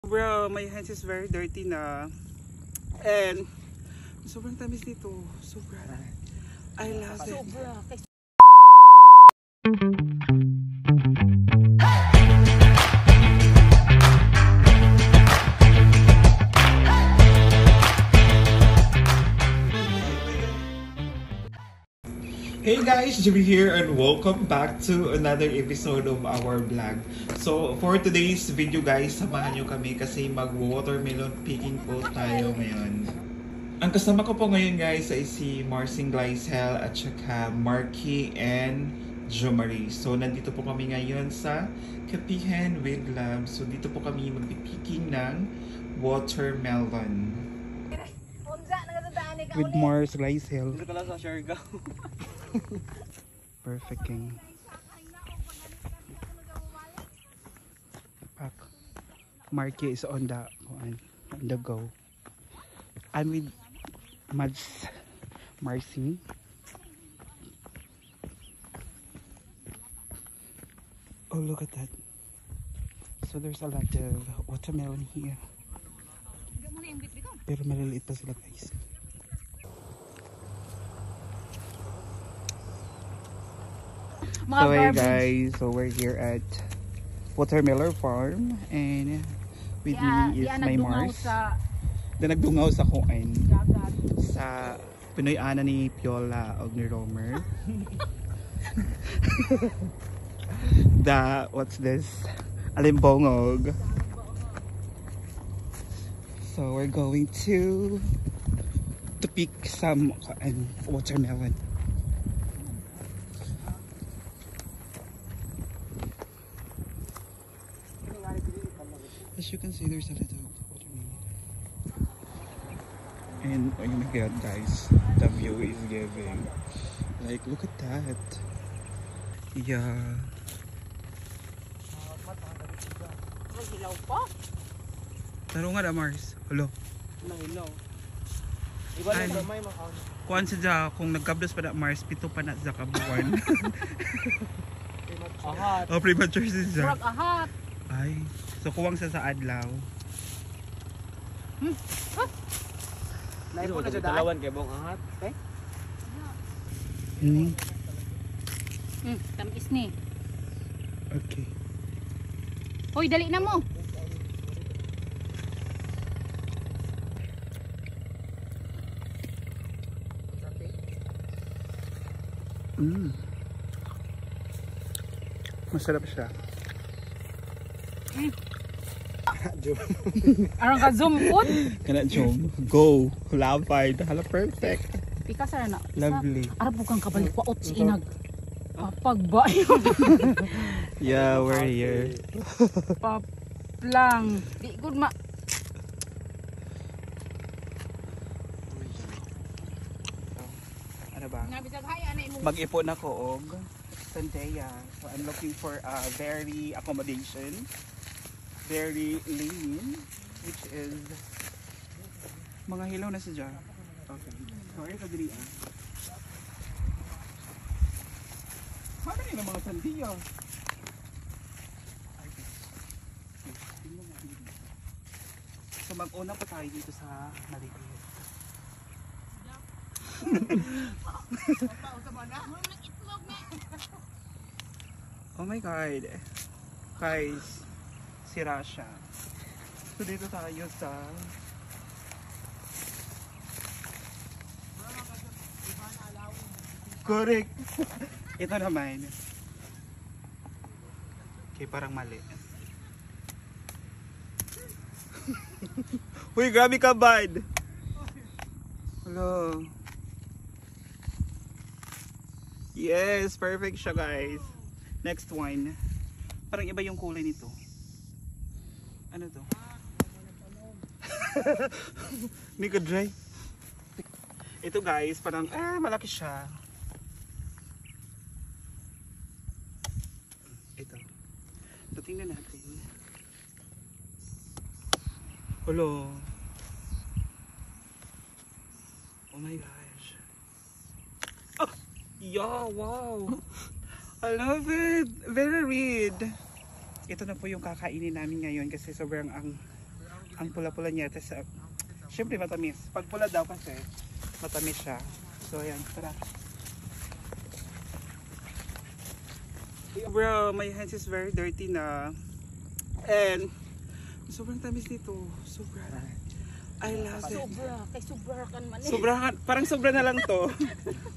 Bro, my hands is very dirty na. And sobrang tamis nito. Sobra. I love it. Sobra. Hey guys, Jimmy here and welcome back to another episode of our vlog. So for today's video guys, samahan nyo kami kasi mag-watermelon picking po tayo ngayon. Ang kasama ko po ngayon guys ay si Marcin Gleisel at saka Marky and Jomari. So nandito po kami ngayon sa Kapihan with Love. So dito po kami magpipicking ng watermelon. With Mars Gleisel. Dito pala sa Siargao. Perfect king. Marky is on the go. I'm with Marcy. Oh, look at that. So there's a lot of watermelon here. Pero maliliit pa sila guys. So hey guys, so we're here at Watermelon Farm and with me is my Mars. Na nagdungaw sa kuan sa Pinoy ana ni Piola og ni Romer. What's this? Alimbongog. So we're going to pick some watermelon. As you can see, there's a little watermelon. And oh my god guys, the view is giving. Like, look at that. Yeah. Hilaw pa? Taro nga na Mars. Hello. Hilaw. Iba lang ba may makaon? Kuan sa dya, kung nagkabdos pa na Mars, pito pa na sa kabuan. Ahat. Oh, premature si dya. Murag ahat. Ay, so kuwang sa adlaw. Naipon na dyan dalawan kay Bong ahat. Okay? Tamis ni. Okay. Hoy, dali na mo. Masarap siya. Arang ka zoom put. Kana jom. Go. Lapide. Hala, perfect. Pika sa na. Lovely. Arap bukang kabalikwaot si inag. Papagba. Yeah, we're here. Paplang. Di good ma. Ano ba? Mag-ipon ako og Sandeya. So I'm looking for a very accommodation. Very lean, which is mga hilaw na siya. Okay. Sorry ka diri ah. Ano yung mga sandiya? So mag-una pa tayo dito sa maliit. Oh my god. Guys, sira siya. So dito tayo sa correct. Ito naman. Okay, parang mali. Uy, grabe ka bad. Hello. Yes, perfect siya guys. Next one. Parang iba yung kulay nito. Ano to? Hindi ko dry. Ito guys, parang malaki siya. Ito. So tingnan natin. Hello. Oh my gosh. Oh, yeah, wow. I love it. Very red. Ito na po yung kakainin namin ngayon kasi sobrang ang Ang pula-pula niya. Tapos, syempre matamis. Pag pula daw kasi, matamis siya. So, ayan. Tara. Bro, my hands is very dirty na. And, sobrang tamis nito. Sobra. I love it. Sobra. Kay sobra kan man eh. Sobrahan, parang sobra na lang to.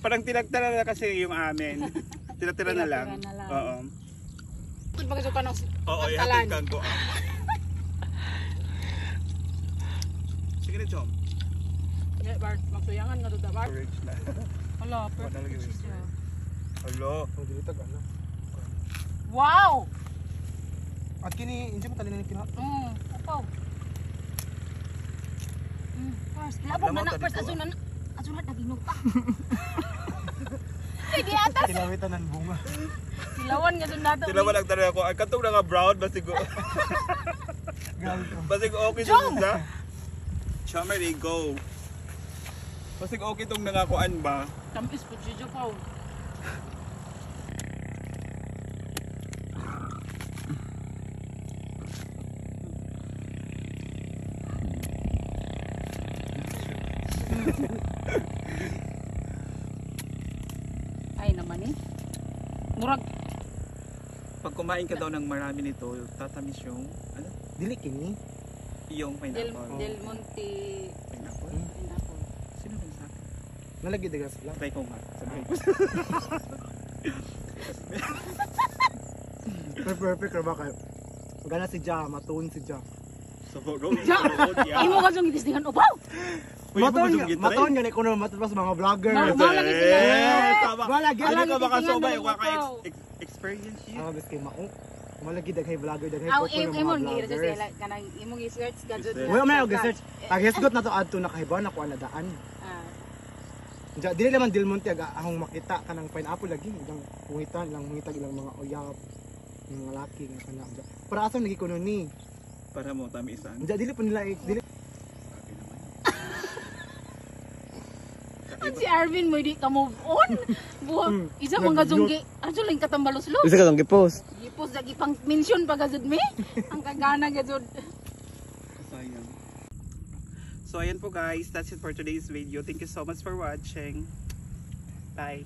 Parang tinagtara na kasi yung amin. Tira-tira na lang. Tira-tira na lang. Oo. Kung bagay ka ng Oo, pantalan. ihatid ko. Sige na, Chom. Yeah, Bart, magsuyangan nga doon, Bart. Orange na. Hala, Wala lagi perfect yung siya. Hello. Ang dilitag ano. Wow! At kini hindi mo talin ni kinat. Apaw. First, labog Lamang na na, tadi first, ko, asunat na ginuta. Ay, di atas. Kinawitan ng bunga. Silawan nga doon nato. Sila walang tara ako. Ay, katong na nga brown. Basig Galit ko. Basig okay sa sa. Chom, ready, go. Basig okay tong nangakuan ba? Tampis po, Jojo Pao. Ay naman eh. Murag. Pag kumain ka daw ng marami nito, tatamis yung, ano? Dili kini. Yung pineapple. Del Monte Pineapple? pineapple. Sino ba sa akin? Nalagi dagas lang. Try ko nga. Sabihin ko. Perfect ra ba kayo? Gana si Ja, matuon si Ja. So, go. Imo ka siyang itistingan. Upaw! Matuon gani ko na matuon sa mga vlogger. Malagi sila. Malagi. Ano ka baka Tingnan sobay? mo Waka ikaw. experience yun? Ah, bes kay mao. Malagi daghay vlogger daghay Aw, po ng imong mga gihira sa vloggers. sila kanang imong i-search ka jud. Wala man ako research. Pag hisgot na to adto nakahibaw na ko ana daan. Ah. Ja, dili naman Del Monte aga ahong makita kanang pineapple lagi ilang hungitan, ilang hungitag ilang mga uyap. Yung mga laki nga kana. Para asa nagi kuno ni. Para mo, tamisan. Ja, dili pa nila dili Ang si Arvin mo di ka move on. Buha, isa mga zunggi. Ano lang katambalos-los. ka lang gi-post. Ipos lagi pang mention pa gazud me. Ang kagana gazud. Sayang. So ayan po guys, that's it for today's video. Thank you so much for watching. Bye.